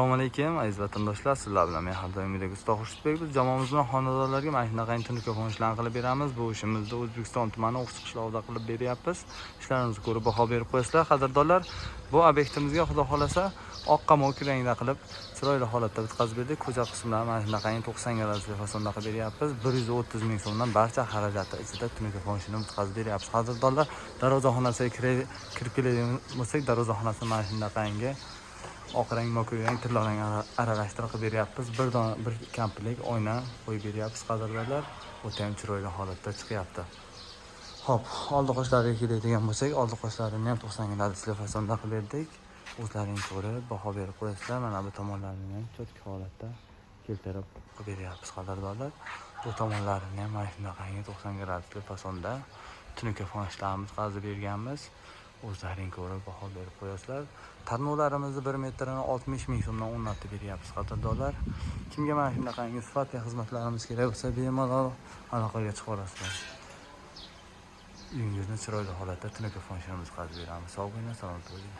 Assalomu alaykum aziz vatandoshlar, sizlar bilan men har doimgidek usta Xurshidbek. Biz jamoamiz bilan xonadonlarga mana shunaqa tunuka fonishlarni qilib beramiz. Bu ishimizni O'zbekiston tumani O'qis qishlog'ida qilib beryapmiz. Ishlarimizni ko'rib baho berib qo'yasizlar. Qadrdonlar, bu obyektimizga xudo xolasa oq qamoq rangda qilib chiroyli holatda bitkazib berdik. Ko'cha qismlari mana shunaqa 90 gradusli fasonda qilib beryapmiz. 130 ming so'mdan barcha xarajatlar ichida tunuka fonishini bitkazib beryapmiz. Qadrdonlar, darvozaxonasiga kirib keladigan bo'lsak, darvozaxonasini mana shunaqangi oq rang, mo'k rang, tilla rang aralashtirib beryapmiz. Bir kamplik oyna qo'yib beryapmiz qadrdonlar. O'ta ham chiroyli holatda chiqyapti. Xo'p, oldi qoshlariga keladigan bo'lsak, oldi qoshlarini ham 90 gradusli fasonda qilib berdik. O'zlaringiz ko'rib baho berib qo'yasizlar. Mana bu tomonlarini ham cho'tka holatda keltirib qilib beryapmiz qadrdonlar. Bu tomonlarini ham mana shunaqangi 90 gradusli fasonda tunuka fonishlarni bitkazib berganmiz. O'zlaring ko'rib baho berib qo'yasizlar. Tarnovlarimizni 1 metrini 60 ming so'mdan o'rnatib beryapmiz qadrdonlar. Kimga mana shunaqangi sifatli xizmatlarimiz kerak bo'lsa, bemalol aloqaga chiqib olasizlar. Uyingizni chiroyli holatda tunuka fonishini bitkazib beramiz. Sog' bo'ling, salomat bo'ling.